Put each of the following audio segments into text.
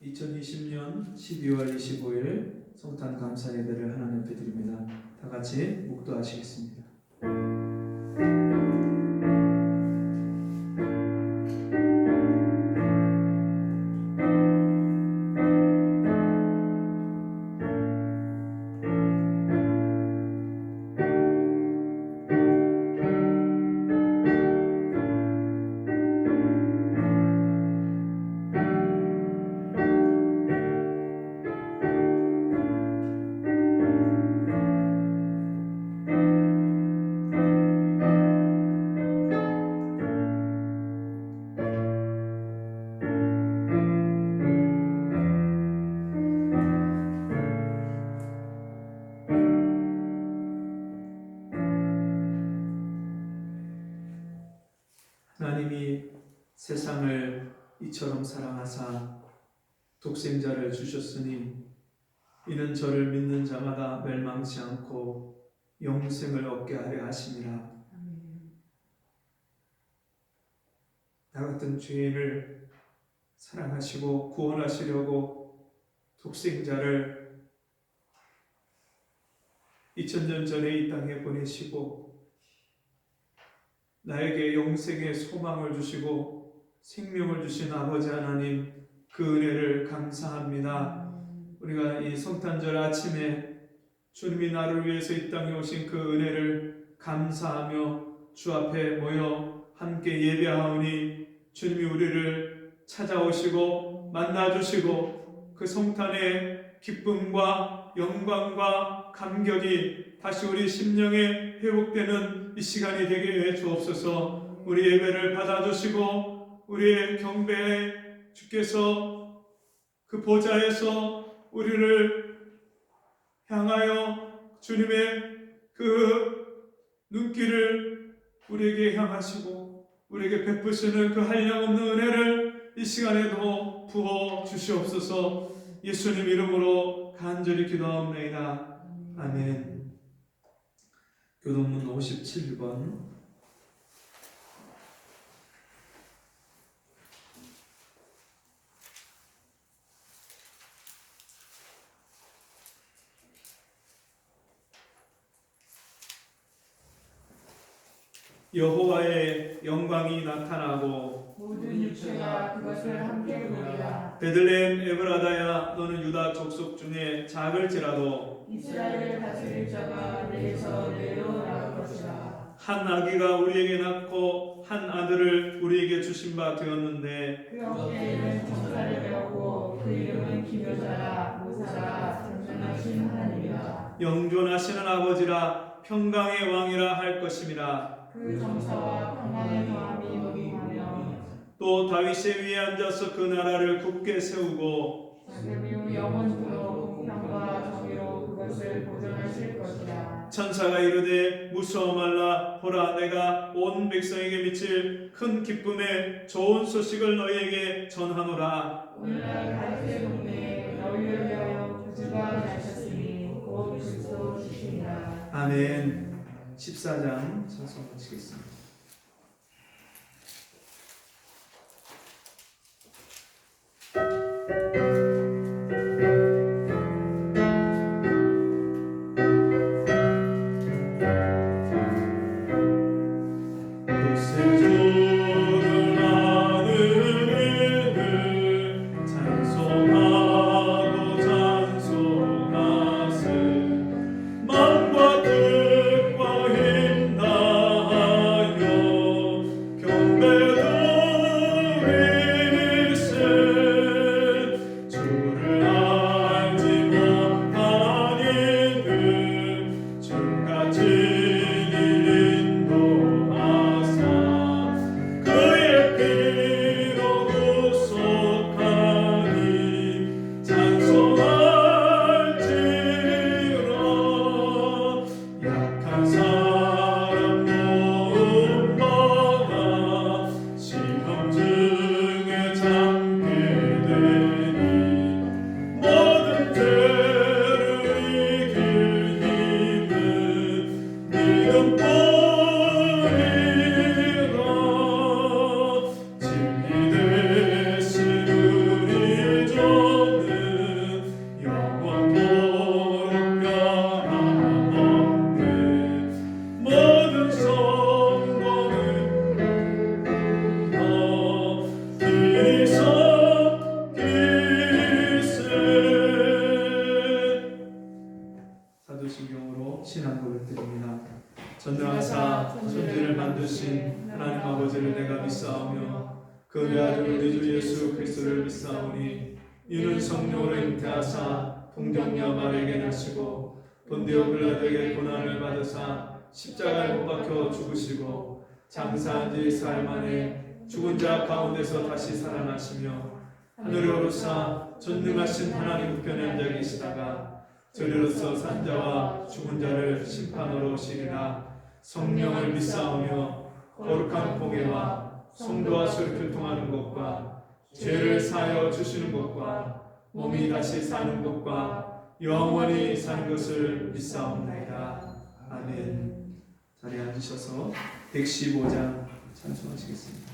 2020년 12월 25일 성탄 감사 예배를 하나님 앞에 드립니다. 다 같이 묵도하시겠습니다. 하나님이 세상을 이처럼 사랑하사 독생자를 주셨으니 이는 저를 믿는 자마다 멸망치 않고 영생을 얻게 하려 하심이라. 나 같은 죄인을 사랑하시고 구원하시려고 독생자를 2000년 전에 이 땅에 보내시고 나에게 영생의 소망을 주시고 생명을 주신 아버지 하나님, 그 은혜를 감사합니다. 우리가 이 성탄절 아침에 주님이 나를 위해서 이 땅에 오신 그 은혜를 감사하며 주 앞에 모여 함께 예배하오니 주님이 우리를 찾아오시고 만나주시고 그 성탄의 기쁨과 영광과 감격이 다시 우리 심령에 회복되는 이 시간이 되게 해 주옵소서. 우리 예배를 받아주시고 우리의 경배에 주께서 그 보좌에서 우리를 향하여 주님의 그 눈길을 우리에게 향하시고 우리에게 베푸시는 그 한량없는 은혜를 이 시간에도 부어 주시옵소서. 예수님 이름으로 간절히 기도하옵나이다. 아멘. 교동문 57번. 여호와의 영광이 나타나고 모든 육체가 그것을 함께 보리라. 베들레헴 에브라다야, 너는 유다 족속 중에 작을지라도 이스라엘을 다스릴 자가 내게서 내려나올 것이라. 한 아기가 우리에게 낳고 한 아들을 우리에게 주신 바 되었는데 그 어깨에는 천사를 메었고 그 이름은 기묘자라 모사라 전능하신 하나님이라. 영존하시는 아버지라 평강의 왕이라 할 것임이라. 그 정사와 평강의 더함이 무궁하며 또 다윗의 위에 앉아서 그 나라를 굳게 세우고 지금 영원토록 공평과 정의로 그것을 보존하실 것이라. 천사가 이르되 무서워 말라. 보라, 내가 온 백성에게 미칠 큰 기쁨의 좋은 소식을 너희에게 전하노라. 오늘날 다윗의 동네에 너희를 위하여 구주가 나셨으니 곧 그리스도 주시니라. 아멘. 14장 찬송 마치겠습니다. 믿사오니 이는 성령으로 잉태하사 동정녀 마리아에게 나시고 본디오 빌라도에게 고난을 받으사 십자가에 못 박혀 죽으시고 장사한 지 사흘 만에 죽은 자 가운데서 다시 살아나시며 하늘에 오르사 전능하신 하나님 우편에 앉아 계시다가 저리로서 산자와 죽은 자를 심판하러 오시리라. 성령을 믿사오며 거룩한 공예와 성도와 술교통하는 것과 죄를 사하여 주시는 것과 몸이 다시 사는 것과 영원히 사는 것을 믿사옵나이다. 아멘. 자리에 앉으셔서 115장 찬송하시겠습니다.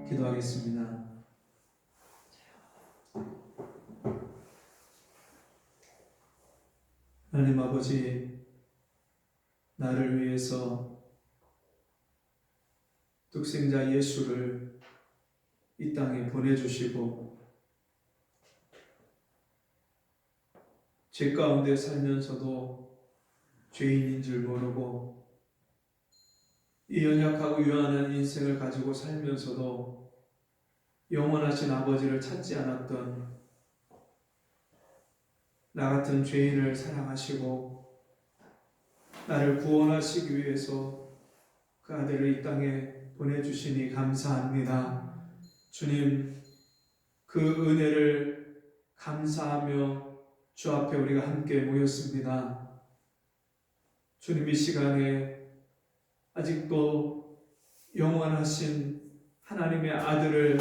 기도하겠습니다. 하나님 아버지, 나를 위해서 독생자 예수를 이 땅에 보내주시고 죄 가운데 살면서도 죄인인 줄 모르고 이 연약하고 유한한 인생을 가지고 살면서도 영원하신 아버지를 찾지 않았던 나 같은 죄인을 사랑하시고 나를 구원하시기 위해서 그 아들을 이 땅에 보내주시니 감사합니다. 주님, 그 은혜를 감사하며 주 앞에 우리가 함께 모였습니다. 주님, 이 시간에 아직도 영원하신 하나님의 아들을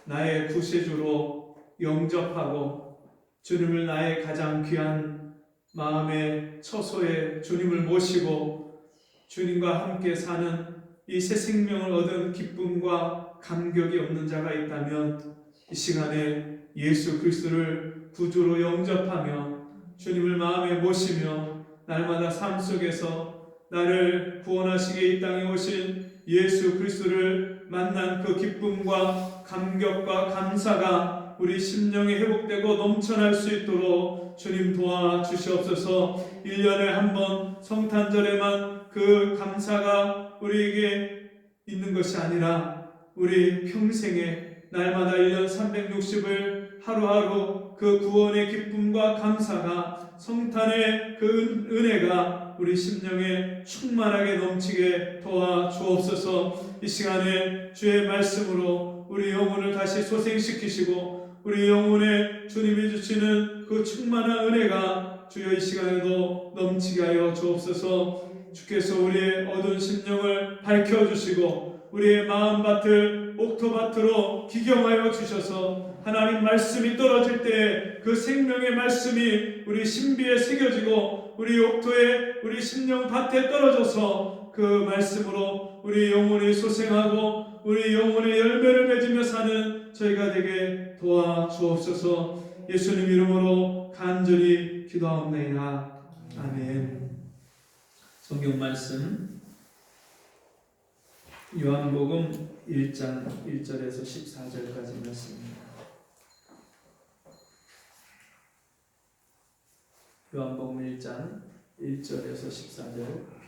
나의 구세주로 영접하고 주님을 나의 가장 귀한 마음의 처소에 주님을 모시고 주님과 함께 사는 이 새 생명을 얻은 기쁨과 감격이 없는 자가 있다면 이 시간에 예수 그리스도를 구주로 영접하며 주님을 마음에 모시며 날마다 삶 속에서 나를 구원하시게 이 땅에 오신 예수 그리스도를 만난 그 기쁨과 감격과 감사가 우리 심령에 회복되고 넘쳐날 수 있도록 주님 도와주시옵소서. 1년에 한 번 성탄절에만 그 감사가 우리에게 있는 것이 아니라 우리 평생에 날마다 1년 360을 하루하루 그 구원의 기쁨과 감사가 성탄의 그 은혜가 우리 심령에 충만하게 넘치게 도와주옵소서. 이 시간에 주의 말씀으로 우리 영혼을 다시 소생시키시고 우리 영혼에 주님이 주시는 그 충만한 은혜가 주여 이 시간에도 넘치게 하여 주옵소서. 주께서 우리의 어두운 심령을 밝혀주시고 우리의 마음밭을 옥토밭으로 기경하여 주셔서 하나님 말씀이 떨어질 때 그 생명의 말씀이 우리 신비에 새겨지고 우리 옥토에 우리 심령 밭에 떨어져서 그 말씀으로 우리 영혼이 소생하고 우리 영혼의 열매를 맺으며 사는 저희가 되게 도와주옵소서. 예수님 이름으로 간절히 기도하옵나이다. 아멘. 성경 말씀 요한복음 1장 1절에서 14절까지 말씀입니다. 요한복음 1장 1절에서 14절.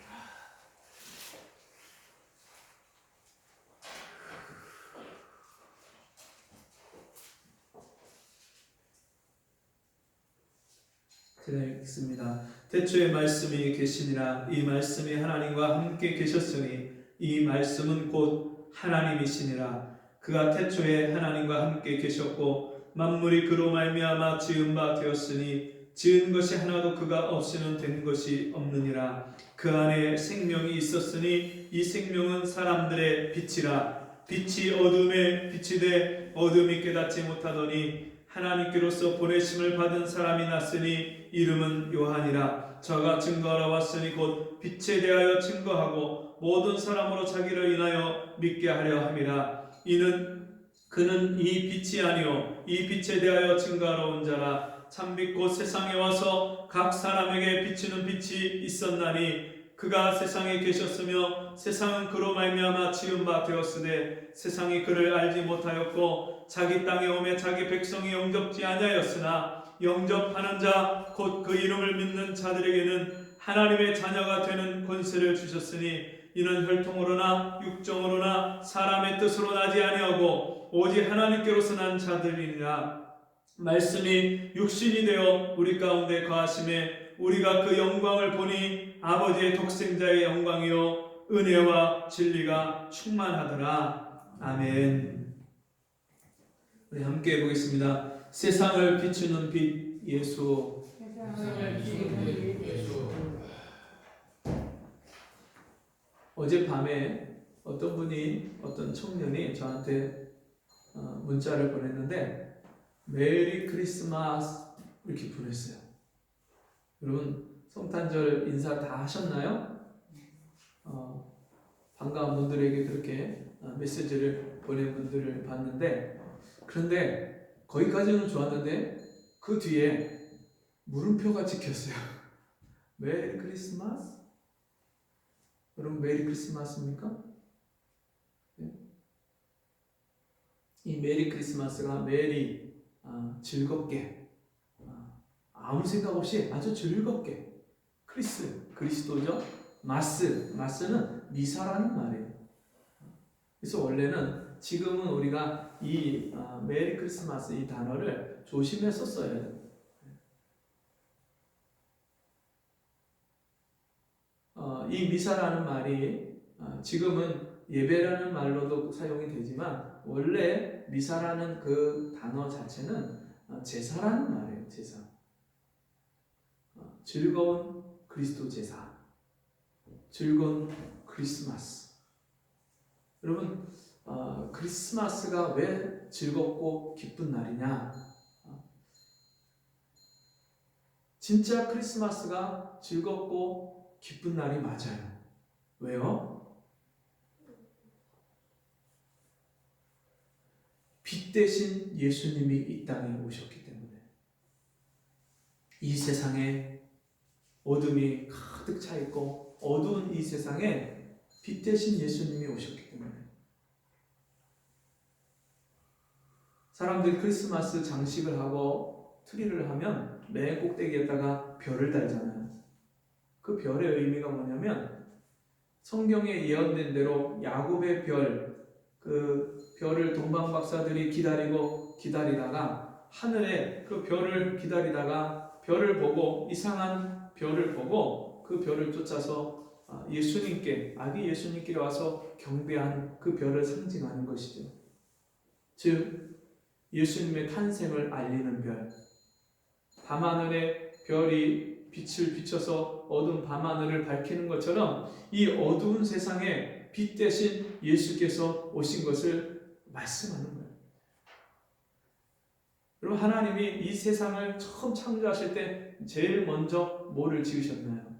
제가 읽습니다. 태초에 말씀이 계시니라. 이 말씀이 하나님과 함께 계셨으니 이 말씀은 곧 하나님이시니라. 그가 태초에 하나님과 함께 계셨고 만물이 그로 말미암아 지은 바 되었으니 지은 것이 하나도 그가 없이는 된 것이 없느니라. 그 안에 생명이 있었으니 이 생명은 사람들의 빛이라. 빛이 어둠에 빛이 돼 어둠이 깨닫지 못하더니 하나님께로서 보내심을 받은 사람이 났으니 이름은 요한이라. 저가 증거하러 왔으니 곧 빛에 대하여 증거하고 모든 사람으로 자기를 인하여 믿게 하려 함이라. 그는 이 빛이 아니요 이 빛에 대하여 증거하러 온 자라. 참빛 곧 세상에 와서 각 사람에게 비추는 빛이 있었나니 그가 세상에 계셨으며 세상은 그로 말미암아 지은 바 되었으되 세상이 그를 알지 못하였고 자기 땅에 오매 자기 백성이 영접지 아니하였으나 영접하는 자 곧 그 이름을 믿는 자들에게는 하나님의 자녀가 되는 권세를 주셨으니 이는 혈통으로나 육정으로나 사람의 뜻으로 나지 아니하고 오직 하나님께로서 난 자들이니라. 말씀이 육신이 되어 우리 가운데 거하심에 우리가 그 영광을 보니 아버지의 독생자의 영광이요 은혜와 진리가 충만하더라. 아멘. 우리 함께 해보겠습니다. 세상을 비추는 빛 예수. 어젯밤에 어떤 청년이 저한테 문자를 보냈는데 메리 크리스마스 이렇게 보냈어요. 여러분 성탄절 인사 다 하셨나요? 반가운 분들에게 그렇게 메시지를 보낸 분들을 봤는데, 그런데 거기까지는 좋았는데 그 뒤에 물음표가 찍혔어요. 메리 크리스마스? 여러분 메리 크리스마스입니까? 네? 이 메리 크리스마스가 메리 즐겁게 아무 생각 없이 아주 즐겁게 그리스도죠. 마스는 미사라는 말이에요. 그래서 원래는 지금은 우리가 이 메리 크리스마스 이 단어를 조심해서 써야 돼요. 이 미사라는 말이 지금은 예배라는 말로도 사용이 되지만 원래 미사라는 그 단어 자체는 제사라는 말이에요. 제사. 즐거운 그리스도 제사. 즐거운 크리스마스. 여러분 크리스마스가 왜 즐겁고 기쁜 날이냐? 진짜 크리스마스가 즐겁고 기쁜 날이 맞아요. 왜요? 빛 대신 예수님이 이 땅에 오셨기 때문에. 이 세상에 어둠이 가득 차 있고 어두운 이 세상에 빛 대신 예수님이 오셨기 때문에. 사람들이 크리스마스 장식을 하고 트리를 하면 맨 꼭대기에다가 별을 달잖아요. 그 별의 의미가 뭐냐면 성경에 예언된 대로 야곱의 별, 그 별을 동방 박사들이 기다리다가 하늘에 그 별을 기다리다가 별을 보고 이상한 별을 보고 그 별을 쫓아서 예수님께 아기 예수님께 와서 경배한 그 별을 상징하는 것이죠. 즉 예수님의 탄생을 알리는 별. 밤하늘에 별이 빛을 비춰서 어두운 밤하늘을 밝히는 것처럼 이 어두운 세상에 빛 대신 예수께서 오신 것을 말씀하는 거예요. 여러분, 하나님이 이 세상을 처음 창조하실 때 제일 먼저 뭐를 지으셨나요?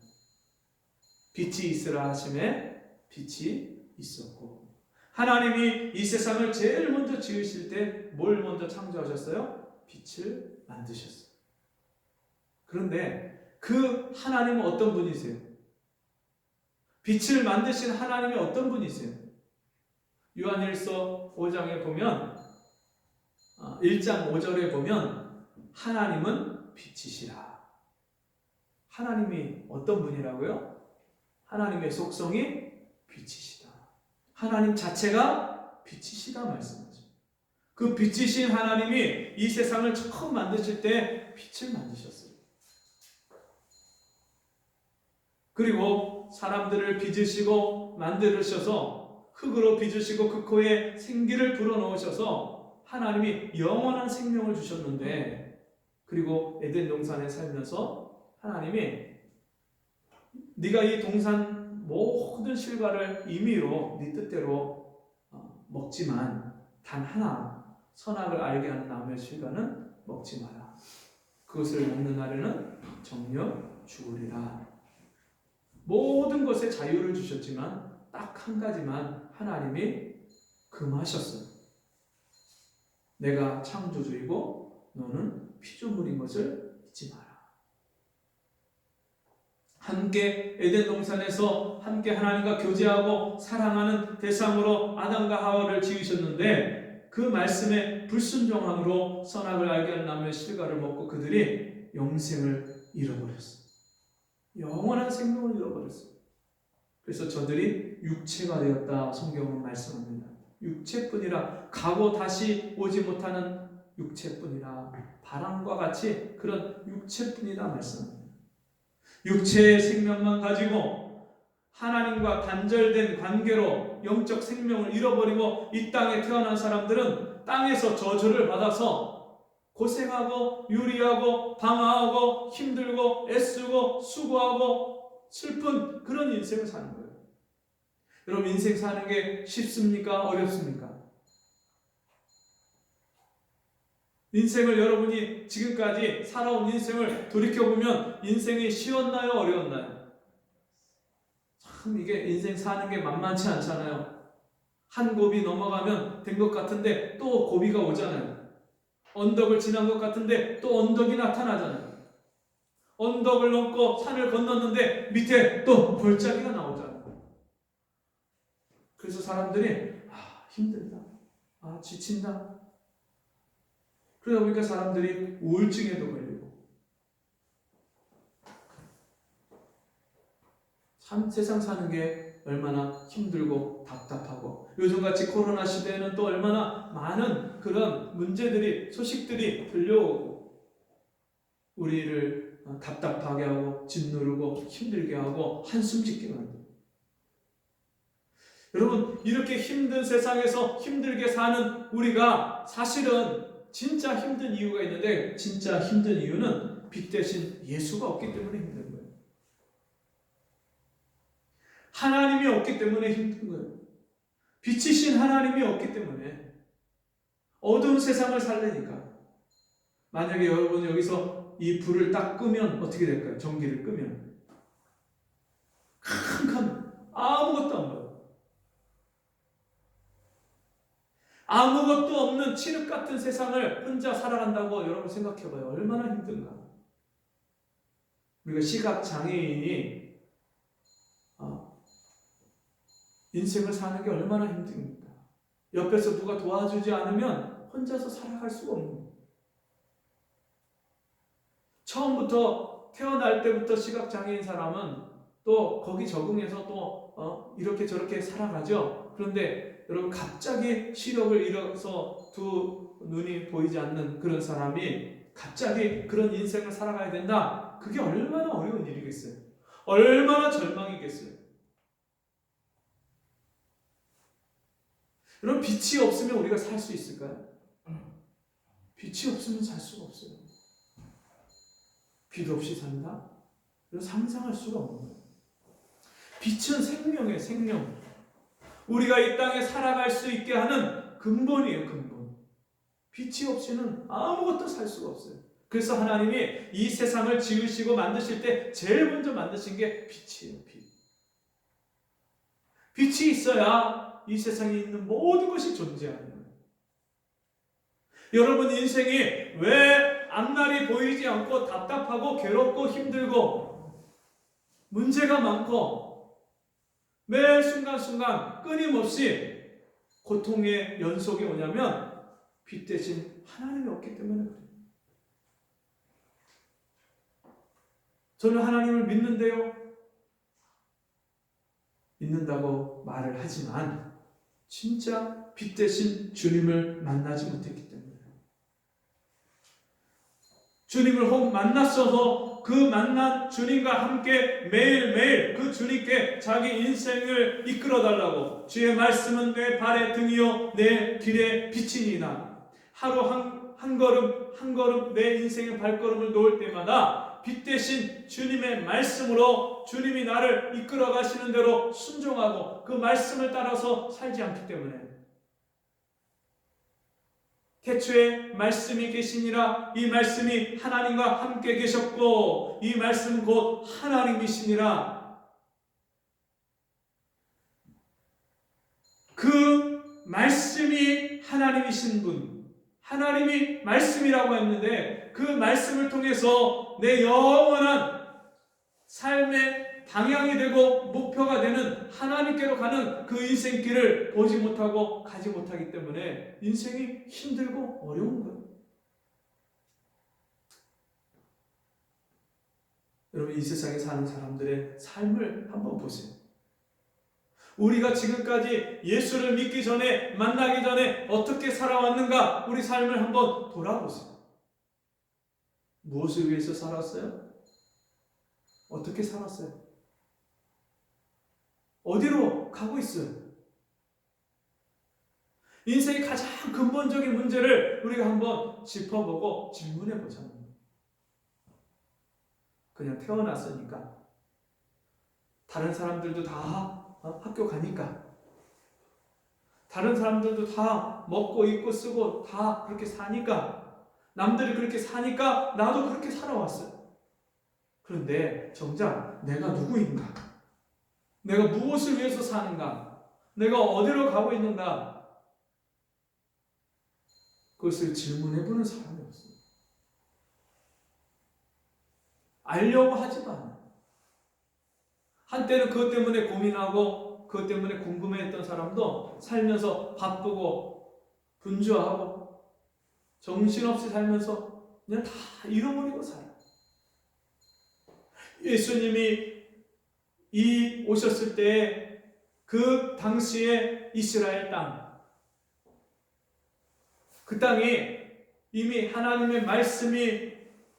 빛이 있으라 하심에 빛이 있었고, 하나님이 이 세상을 제일 먼저 지으실 때 뭘 먼저 창조하셨어요? 빛을 만드셨어요. 그런데 그 하나님은 어떤 분이세요? 빛을 만드신 하나님이 어떤 분이세요? 요한일서 5장에 보면 1장 5절에 보면 하나님은 빛이시라. 하나님이 어떤 분이라고요? 하나님의 속성이 빛이시다. 하나님 자체가 빛이시다 말씀하죠. 그 빛이신 하나님이 이 세상을 처음 만드실 때 빛을 만드셨어요. 그리고 사람들을 빚으시고 만드셔서 흙으로 빚으시고 그 코에 생기를 불어넣으셔서 하나님이 영원한 생명을 주셨는데, 그리고 에덴 동산에 살면서 하나님이 네가 이 동산 모든 실과를 임의로 네 뜻대로 먹지만 단 하나 선악을 알게 하는 나무의 실과는 먹지 마라. 그것을 먹는 날에는 정녕 죽으리라. 모든 것에 자유를 주셨지만 딱 한 가지만 하나님이 금하셨어요. 내가 창조주이고 너는 피조물인 것을 잊지 마라. 함께 에덴 동산에서 함께 하나님과 교제하고 사랑하는 대상으로 아담과 하와를 지으셨는데, 그 말씀에 불순종함으로 선악을 알게 하는 나무의 실과를 먹고 그들이 영생을 잃어버렸어요. 영원한 생명을 잃어버렸어요. 그래서 저들이 육체가 되었다 성경은 말씀합니다. 육체뿐이라, 가고 다시 오지 못하는 육체뿐이라, 바람과 같이 그런 육체뿐이다 말씀합니다. 육체의 생명만 가지고 하나님과 단절된 관계로 영적 생명을 잃어버리고 이 땅에 태어난 사람들은 땅에서 저주를 받아서 고생하고 유리하고 방황하고 힘들고 애쓰고 수고하고 슬픈 그런 인생을 사는 거예요. 여러분, 인생 사는 게 쉽습니까? 어렵습니까? 인생을 여러분이 지금까지 살아온 인생을 돌이켜보면 인생이 쉬웠나요? 어려웠나요? 참 이게 인생 사는 게 만만치 않잖아요. 한 고비 넘어가면 된 것 같은데 또 고비가 오잖아요. 언덕을 지난 것 같은데 또 언덕이 나타나잖아요. 언덕을 넘고 산을 건넜는데 밑에 또 골짜기가 나오잖아요. 그래서 사람들이 힘들다, 지친다. 그러다 보니까 사람들이 우울증에도 걸리고, 참 세상 사는 게 얼마나 힘들고 답답하고, 요즘같이 코로나 시대에는 또 얼마나 많은 그런 문제들이, 소식들이 들려오고 우리를 답답하게 하고 짓누르고 힘들게 하고 한숨 짓게 만듭니다. 여러분, 이렇게 힘든 세상에서 힘들게 사는 우리가 사실은 진짜 힘든 이유가 있는데, 진짜 힘든 이유는 빛 대신 예수가 없기 때문에 힘든 거예요. 하나님이 없기 때문에 힘든 거예요. 빛이신 하나님이 없기 때문에 어두운 세상을 살려니까. 만약에 여러분 여기서 이 불을 딱 끄면 어떻게 될까요? 전기를 끄면 캄캄, 아무것도 안 보여요. 아무것도 없는 칠흑 같은 세상을 혼자 살아간다고 여러분 생각해봐요. 얼마나 힘든가. 우리가 시각장애인이 인생을 사는 게 얼마나 힘듭니까? 옆에서 누가 도와주지 않으면 혼자서 살아갈 수가 없는 거예요. 처음부터 태어날 때부터 시각장애인 사람은 또 거기 적응해서 또 이렇게 저렇게 살아가죠. 그런데 여러분, 갑자기 시력을 잃어서 두 눈이 보이지 않는 그런 사람이 갑자기 그런 인생을 살아가야 된다. 그게 얼마나 어려운 일이겠어요. 얼마나 절망이겠어요. 여러분, 빛이 없으면 우리가 살 수 있을까요? 빛이 없으면 살 수가 없어요. 빛 없이 산다? 상상할 수가 없는 거예요. 빛은 생명이에요, 생명. 우리가 이 땅에 살아갈 수 있게 하는 근본이에요. 근본. 빛이 없이는 아무것도 살 수가 없어요. 그래서 하나님이 이 세상을 지으시고 만드실 때 제일 먼저 만드신 게 빛이에요. 빛. 빛이 있어야 이 세상에 있는 모든 것이 존재하는 거예요. 여러분 인생이 왜 앞날이 보이지 않고 답답하고 괴롭고 힘들고 문제가 많고 매 순간순간 끊임없이 고통의 연속이 오냐면 빛 대신 하나님이 없기 때문에 그래요. 저는 하나님을 믿는데요. 믿는다고 말을 하지만 진짜 빛 대신 주님을 만나지 못했기 때문에 주님을 혹 만났어도 그 만난 주님과 함께 매일매일 그 주님께 자기 인생을 이끌어달라고 주의 말씀은 내 발의 등이요 내 길의 빛이니이다. 하루 한 걸음 한 걸음 내 인생의 발걸음을 놓을 때마다 빛 대신 주님의 말씀으로 주님이 나를 이끌어 가시는 대로 순종하고 그 말씀을 따라서 살지 않기 때문에 태초에 말씀이 계시니라. 이 말씀이 하나님과 함께 계셨고 이 말씀은 곧 하나님이시니라. 그 말씀이 하나님이신 분, 하나님이 말씀이라고 했는데 그 말씀을 통해서 내 영원한 삶의 방향이 되고 목표가 되는 하나님께로 가는 그 인생길을 보지 못하고 가지 못하기 때문에 인생이 힘들고 어려운 거예요. 여러분 이 세상에 사는 사람들의 삶을 한번 보세요. 우리가 지금까지 예수를 믿기 전에 만나기 전에 어떻게 살아왔는가 우리 삶을 한번 돌아보세요. 무엇을 위해서 살았어요? 어떻게 살았어요? 어디로 가고 있어요? 인생의 가장 근본적인 문제를 우리가 한번 짚어보고 질문해 보자는 거예요. 그냥 태어났으니까 다른 사람들도 다 학교 가니까 다른 사람들도 다 먹고 입고 쓰고 다 그렇게 사니까 남들이 그렇게 사니까 나도 그렇게 살아왔어요. 그런데 정작 내가 누구인가? 내가 무엇을 위해서 사는가? 내가 어디로 가고 있는가? 그것을 질문해보는 사람이 없어요. 알려고 하지도 않아요. 한때는 그것 때문에 고민하고 그것 때문에 궁금해했던 사람도 살면서 바쁘고 분주하고 정신없이 살면서 그냥 다 잃어버리고 살아요. 예수님이 오셨을 때 그 당시에 이스라엘 땅, 그 땅이 이미 하나님의 말씀이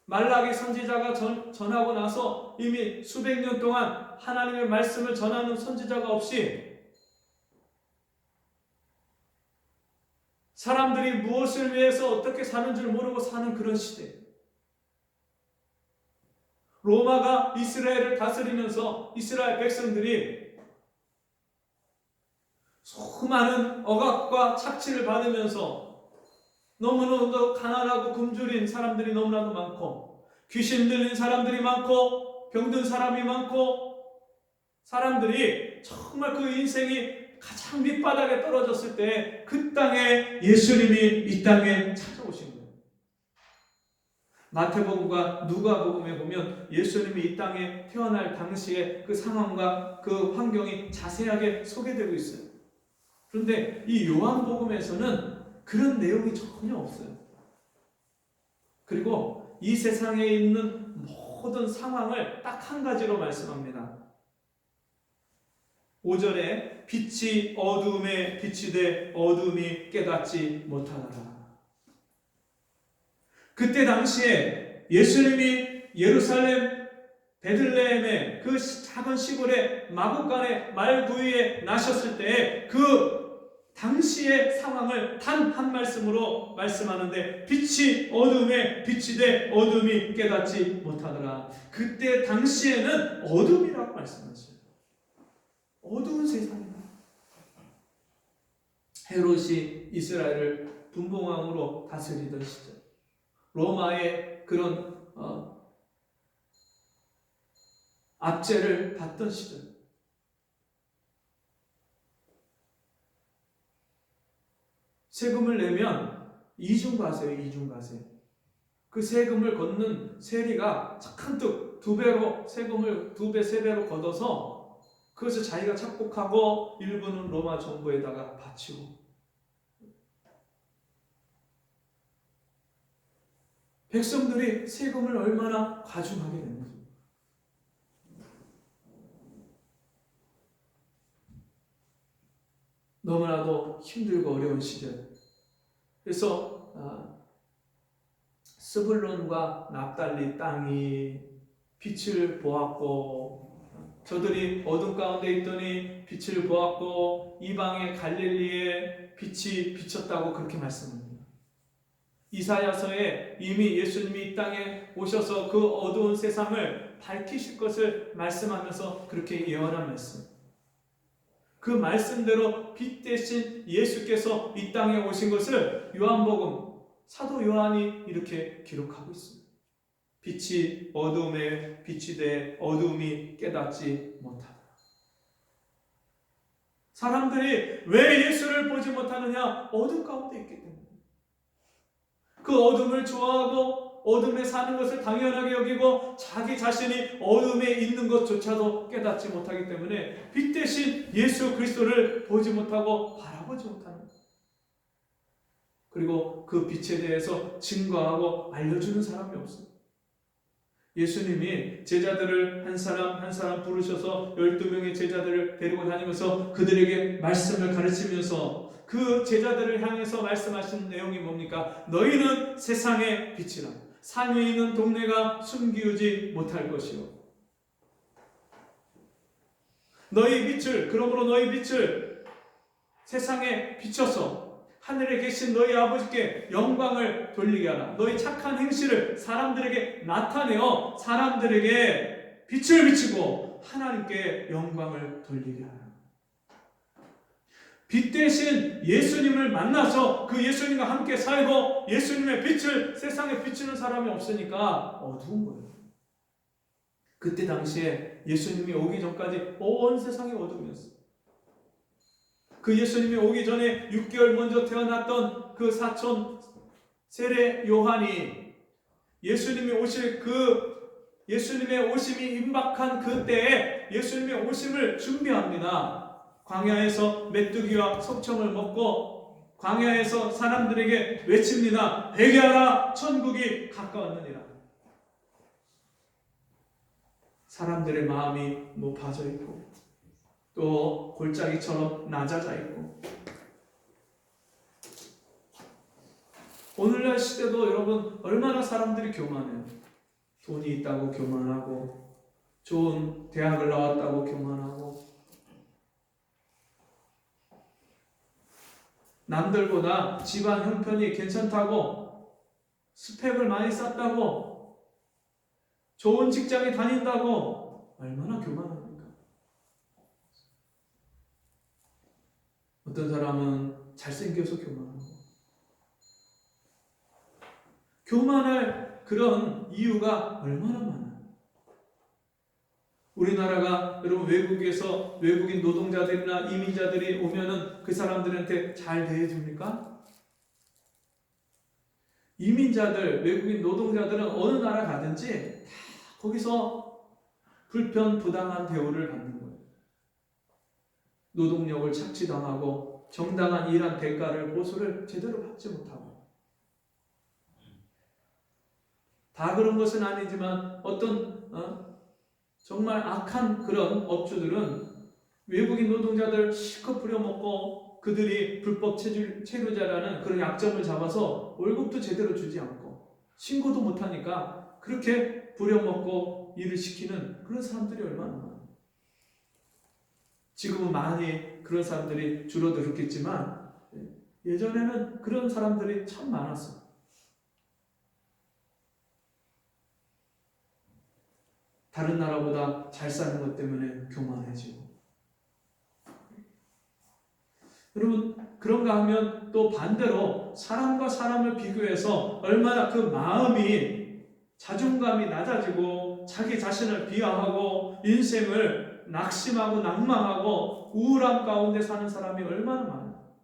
말라기 선지자가 전하고 나서 이미 수백 년 동안 하나님의 말씀을 전하는 선지자가 없이 사람들이 무엇을 위해서 어떻게 사는 줄 모르고 사는 그런 시대. 로마가 이스라엘을 다스리면서 이스라엘 백성들이 수많은 억압과 착취를 받으면서 너무나도 가난하고 굶주린 사람들이 너무나도 많고 귀신 들린 사람들이 많고 병든 사람이 많고 사람들이 정말 그 인생이 가장 밑바닥에 떨어졌을 때 그 땅에 예수님이 이 땅에 찾아오신 거예요. 마태복음과 누가복음에 보면 예수님이 이 땅에 태어날 당시의 그 상황과 그 환경이 자세하게 소개되고 있어요. 그런데 이 요한복음에서는 그런 내용이 전혀 없어요. 그리고 이 세상에 있는 모든 상황을 딱 한 가지로 말씀합니다. 5절에 빛이 어두움에 빛이 돼 어두움이 깨닫지 못하더라. 그때 당시에 예수님이 예루살렘 베들레헴의 그 작은 시골의 마구간의 말구이에 나셨을 때 그 당시의 상황을 단 한 말씀으로 말씀하는데 빛이 어둠에 빛이 돼 어둠이 깨닫지 못하더라. 그때 당시에는 어둠이라고 말씀하셨어요. 어두운 세상이다. 헤롯이 이스라엘을 분봉왕으로 다스리던 시절, 로마의 그런 압제를 받던 시절, 세금을 내면 이중과세예요. 이중과세. 그 세금을 걷는 세리가 한뜩 두 배로 세금을 두 배, 세 배로 걷어서 그것을 자기가 착복하고 일부는 로마 정부에다가 바치고, 백성들이 세금을 얼마나 과중하게 됐는지. 너무나도 힘들고 어려운 시절. 그래서 스불론과 납달리 땅이 빛을 보았고, 저들이 어둠 가운데 있더니 빛을 보았고, 이방의 갈릴리에 빛이 비쳤다고 그렇게 말씀합니다. 이사야서에 이미 예수님이 이 땅에 오셔서 그 어두운 세상을 밝히실 것을 말씀하면서 그렇게 예언한 말씀. 그 말씀대로 빛 대신 예수께서 이 땅에 오신 것을 요한복음 사도 요한이 이렇게 기록하고 있습니다. 빛이 어두움에 빛이 돼 어두움이 깨닫지 못하다. 사람들이 왜 예수를 보지 못하느냐? 어둠 가운데 있기 때문에. 그 어둠을 좋아하고 어둠에 사는 것을 당연하게 여기고 자기 자신이 어둠에 있는 것조차도 깨닫지 못하기 때문에 빛 대신 예수 그리스도를 보지 못하고 바라보지 못하는 것. 그리고 그 빛에 대해서 증거하고 알려주는 사람이 없어요. 예수님이 제자들을 한 사람 한 사람 부르셔서 12명의 제자들을 데리고 다니면서 그들에게 말씀을 가르치면서 그 제자들을 향해서 말씀하신 내용이 뭡니까? 너희는 세상의 빛이라. 산 위에 있는 동네가 숨기우지 못할 것이요. 그러므로 너희 빛을 세상에 비춰서 하늘에 계신 너희 아버지께 영광을 돌리게 하라. 너희 착한 행실을 사람들에게 나타내어 사람들에게 빛을 비치고 하나님께 영광을 돌리게 하라. 빛 대신 예수님을 만나서 그 예수님과 함께 살고 예수님의 빛을 세상에 비추는 사람이 없으니까 어두운 거예요. 그때 당시에 예수님이 오기 전까지 온 세상이 어둠이었어요. 그 예수님이 오기 전에 6개월 먼저 태어났던 그 사촌 세례 요한이 예수님의 오심이 임박한 그때에 예수님의 오심을 준비합니다. 광야에서 메뚜기와 석청을 먹고 광야에서 사람들에게 외칩니다. 회개하라, 천국이 가까웠느니라. 사람들의 마음이 높아져 있고 또 골짜기처럼 낮아져 있고, 오늘날 시대도 여러분 얼마나 사람들이 교만해요. 돈이 있다고 교만하고 좋은 대학을 나왔다고 교만하고 남들보다 집안 형편이 괜찮다고 스펙을 많이 쌓다고 좋은 직장에 다닌다고 얼마나 교만합니까? 어떤 사람은 잘생겨서 교만하고, 교만할 그런 이유가 얼마나 많아요. 우리나라가 여러분 외국인 노동자들이나 이민자들이 오면은 그 사람들한테 잘 대해줍니까? 이민자들, 외국인 노동자들은 어느 나라 가든지 다 거기서 불편부당한 대우를 받는 거예요. 노동력을 착취당하고 정당한 일한 대가를 보수를 제대로 받지 못하고, 다 그런 것은 아니지만 어떤 정말 악한 그런 업주들은 외국인 노동자들 실컷 부려먹고 그들이 불법 체류자라는 그런 약점을 잡아서 월급도 제대로 주지 않고 신고도 못하니까 그렇게 부려먹고 일을 시키는 그런 사람들이 얼마나 많아요. 지금은 많이 그런 사람들이 줄어들었겠지만 예전에는 그런 사람들이 참 많았어요. 다른 나라보다 잘 사는 것 때문에 교만해지고, 여러분, 그런가 하면 또 반대로 사람과 사람을 비교해서 얼마나 그 마음이 자존감이 낮아지고 자기 자신을 비하하고 인생을 낙심하고 낭망하고 우울함 가운데 사는 사람이 얼마나 많아요.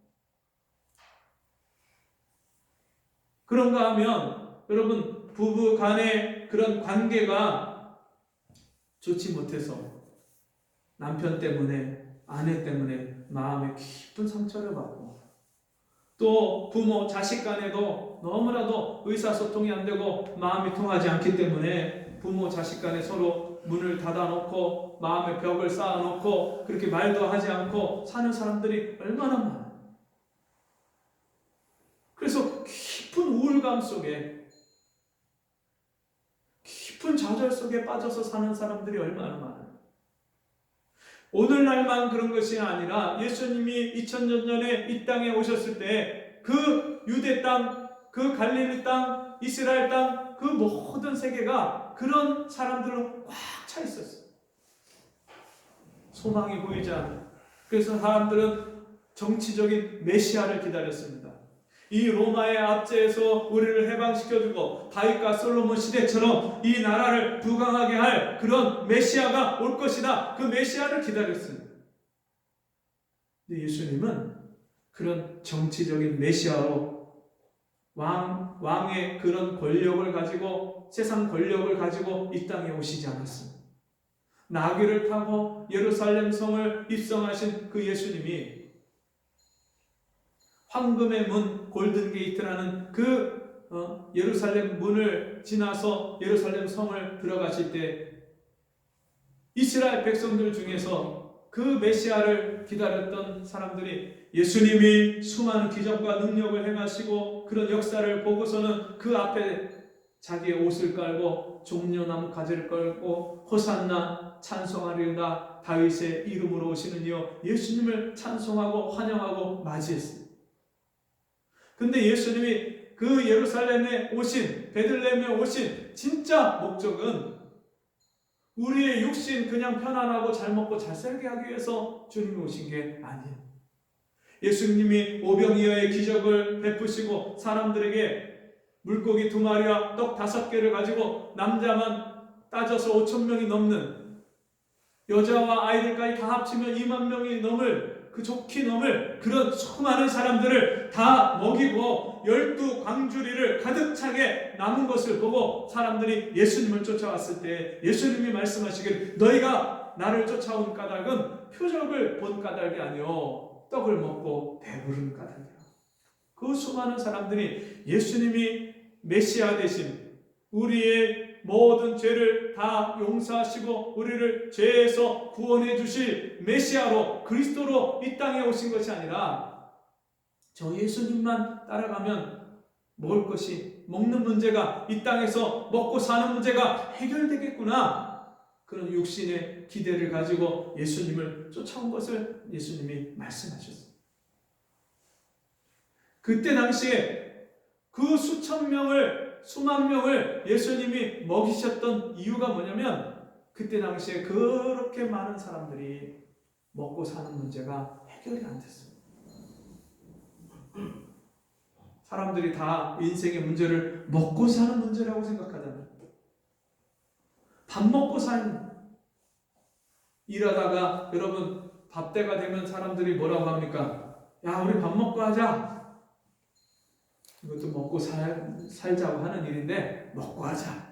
그런가 하면 여러분, 부부 간의 그런 관계가 좋지 못해서 남편 때문에, 아내 때문에 마음에 깊은 상처를 받고, 또 부모, 자식 간에도 너무나도 의사소통이 안 되고 마음이 통하지 않기 때문에 부모, 자식 간에 서로 문을 닫아놓고 마음의 벽을 쌓아놓고 그렇게 말도 하지 않고 사는 사람들이 얼마나 많아요. 그래서 깊은 우울감 속에, 깊은 좌절 속에 빠져서 사는 사람들이 얼마나 많아요. 오늘날만 그런 것이 아니라 예수님이 2000년 전에 이 땅에 오셨을 때 그 유대 땅, 그 갈릴리 땅, 이스라엘 땅, 그 모든 세계가 그런 사람들로 꽉 차 있었어요. 소망이 보이지 않아요. 그래서 사람들은 정치적인 메시아를 기다렸습니다. 이 로마의 압제에서 우리를 해방시켜주고 다윗과 솔로몬 시대처럼 이 나라를 부강하게 할 그런 메시아가 올 것이다. 그 메시아를 기다렸습니다. 근데 예수님은 그런 정치적인 메시아로 왕의 그런 권력을 가지고, 세상 권력을 가지고 이 땅에 오시지 않았습니다. 나귀를 타고 예루살렘 성을 입성하신 그 예수님이 황금의 문, 골든 게이트라는 그 예루살렘 문을 지나서 예루살렘 성을 들어가실 때 이스라엘 백성들 중에서 그 메시아를 기다렸던 사람들이 예수님이 수많은 기적과 능력을 행하시고 그런 역사를 보고서는 그 앞에 자기의 옷을 깔고 종려나무 가지를 깔고 호산나 찬송하리로다 다윗의 이름으로 오시는 이여, 예수님을 찬송하고 환영하고 맞이했습니다. 근데 예수님이 그 예루살렘에 오신, 베들레헴에 오신 진짜 목적은 우리의 육신 그냥 편안하고 잘 먹고 잘 살게 하기 위해서 주님이 오신 게 아니에요. 예수님이 오병이어의 기적을 베푸시고 사람들에게 물고기 2마리와 떡 5개를 가지고 남자만 따져서 5,000명이 넘는, 여자와 아이들까지 다 합치면 2만 명이 넘을, 그 좋게 넘을 그런 수많은 사람들을 다 먹이고 12광주리를 가득 차게 남은 것을 보고 사람들이 예수님을 쫓아왔을 때 예수님이 말씀하시기를 너희가 나를 쫓아온 까닭은 표적을 본 까닭이 아니요 떡을 먹고 배부른 까닭이라. 그 수많은 사람들이 예수님이 메시아 되신, 우리의 모든 죄를 다 용서하시고 우리를 죄에서 구원해 주실 메시아로, 그리스도로 이 땅에 오신 것이 아니라 저 예수님만 따라가면 먹을 것이, 먹는 문제가, 이 땅에서 먹고 사는 문제가 해결되겠구나, 그런 육신의 기대를 가지고 예수님을 쫓아온 것을 예수님이 말씀하셨습니다. 그때 당시에 그 수천 명을, 수만 명을 예수님이 먹이셨던 이유가 뭐냐면 그때 당시에 그렇게 많은 사람들이 먹고 사는 문제가 해결이 안 됐습니다. 사람들이 다 인생의 문제를 먹고 사는 문제라고 생각하잖아요. 밥 먹고 사는, 일하다가 여러분 밥때가 되면 사람들이 뭐라고 합니까? 야, 우리 밥 먹고 하자. 이것도 먹고 살자고 하는 일인데 먹고 하자.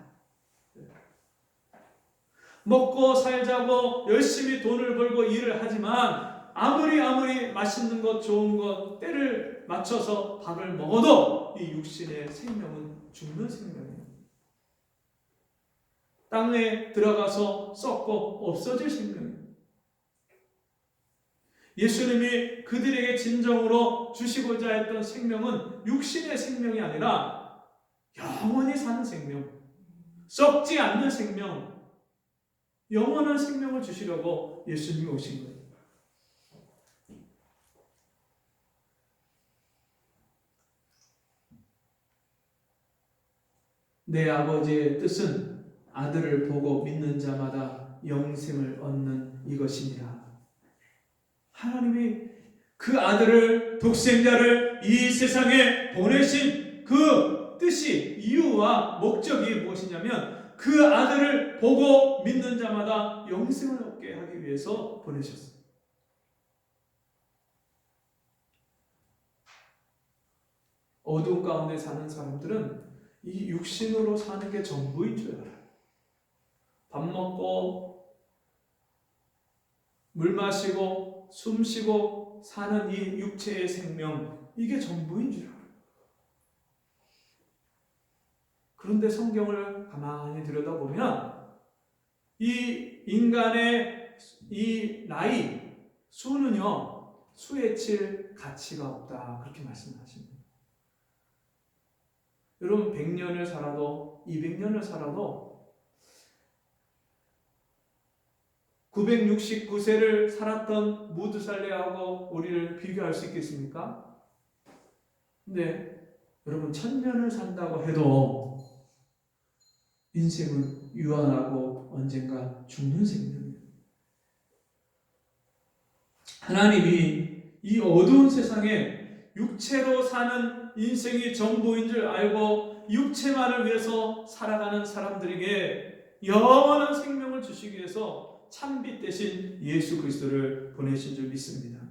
먹고 살자고 열심히 돈을 벌고 일을 하지만 아무리 맛있는 것, 좋은 것, 때를 맞춰서 밥을 먹어도 이 육신의 생명은 죽는 생명이에요. 땅에 들어가서 썩고 없어질 생명이에요. 예수님이 그들에게 진정으로 주시고자 했던 생명은 육신의 생명이 아니라 영원히 사는 생명, 썩지 않는 생명, 영원한 생명을 주시려고 예수님이 오신 거예요. 내 아버지의 뜻은 아들을 보고 믿는 자마다 영생을 얻는 이것이니라. 하나님이 그 아들을, 독생자를 이 세상에 보내신 그 뜻이, 이유와 목적이 무엇이냐면 그 아들을 보고 믿는 자마다 영생을 얻게 하기 위해서 보내셨어요. 어두운 가운데 사는 사람들은 이 육신으로 사는 게 전부인 줄 알아요. 밥 먹고 물 마시고 숨 쉬고 사는 이 육체의 생명, 이게 전부인 줄 알아요. 그런데 성경을 가만히 들여다보면 이 인간의 이 나이, 수는요, 수에 칠 가치가 없다, 그렇게 말씀하십니다. 여러분 100년을 살아도 200년을 살아도 969세를 살았던 무드살레하고 우리를 비교할 수 있겠습니까? 근데 여러분 1000년을 산다고 해도 인생은 유한하고 언젠가 죽는 생명이에요. 하나님이 이 어두운 세상에 육체로 사는 인생이 전부인 줄 알고 육체만을 위해서 살아가는 사람들에게 영원한 생명을 주시기 위해서 참빛 대신 예수 그리스도를 보내신 줄 믿습니다.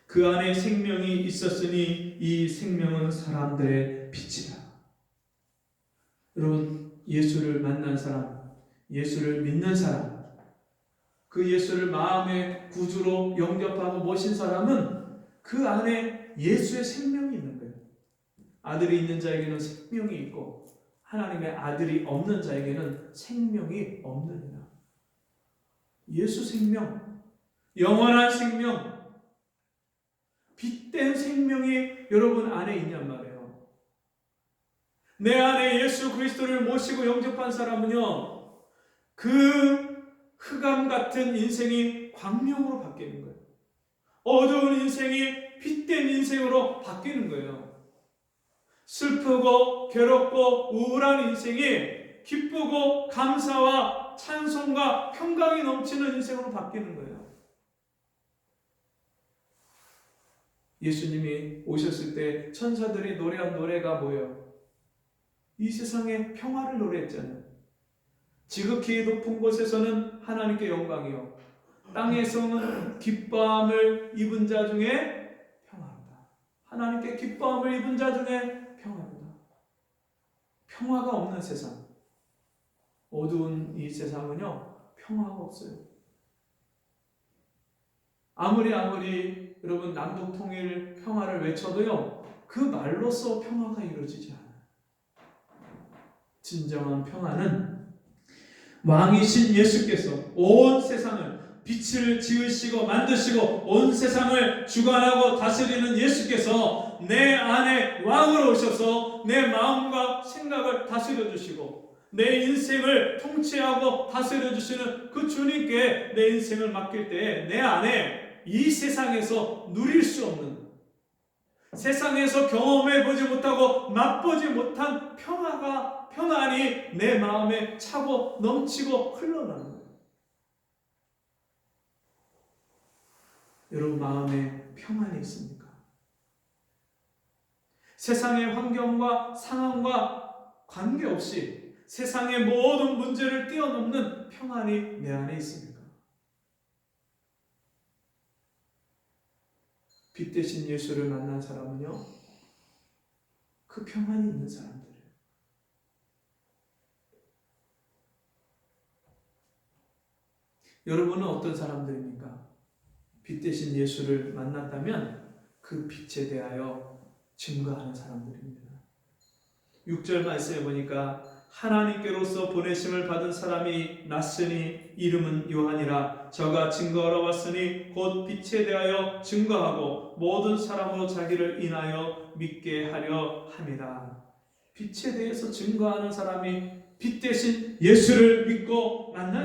그 안에 생명이 있었으니 이 생명은 사람들의 빛이다. 여러분, 예수를 만난 사람, 예수를 믿는 사람, 그 예수를 마음의 구주로 영접하고 모신 사람은 그 안에 예수의 생명이 있는 거예요. 아들이 있는 자에게는 생명이 있고 하나님의 아들이 없는 자에게는 생명이 없느니라. 예수 생명, 영원한 생명, 빛된 생명이 여러분 안에 있냔 말이에요. 내 안에 예수 그리스도를 모시고 영접한 사람은요, 그 흑암 같은 인생이 광명으로 바뀌는 거예요. 어두운 인생이 빛된 인생으로 바뀌는 거예요. 슬프고 괴롭고 우울한 인생이 기쁘고 감사와 찬송과 평강이 넘치는 인생으로 바뀌는 거예요. 예수님이 오셨을 때 천사들이 노래한 노래가 뭐예요? 이 세상의 평화를 노래했잖아요. 지극히 높은 곳에서는 하나님께 영광이요, 땅에서는 기뻐함을 입은 자 중에 평화로다. 하나님께 기뻐함을 입은 자 중에 평화로다. 평화가 없는 세상, 어두운 이 세상은요, 평화가 없어요. 아무리 여러분 남북 통일 평화를 외쳐도요, 그 말로써 평화가 이루어지지 않아요. 진정한 평화는 왕이신 예수께서 온 세상을 빛을 지으시고 만드시고 온 세상을 주관하고 다스리는 예수께서 내 안에 왕으로 오셔서 내 마음과 생각을 다스려 주시고 내 인생을 통치하고 다스려 주시는 그 주님께 내 인생을 맡길 때에 내 안에 이 세상에서 누릴 수 없는, 세상에서 경험해 보지 못하고 맛보지 못한 평안이 내 마음에 차고 넘치고 흘러나는 거예요. 여러분 마음에 평안이 있습니까? 세상의 환경과 상황과 관계없이 세상의 모든 문제를 뛰어넘는 평안이 내 안에 있습니까? 빛 대신 예수를 만난 사람은요, 그 평안이 있는 사람들이에요. 여러분은 어떤 사람들입니까? 빛 대신 예수를 만났다면 그 빛에 대하여 증거하는 사람들입니다. 6절 말씀에 보니까 하나님께로서 보내심을 받은 사람이 났으니 이름은 요한이라. 저가 증거하러 왔으니 곧 빛에 대하여 증거하고 모든 사람으로 자기를 인하여 믿게 하려 함이라. 빛에 대해서 증거하는 사람이 빛 대신 예수를 믿고 만난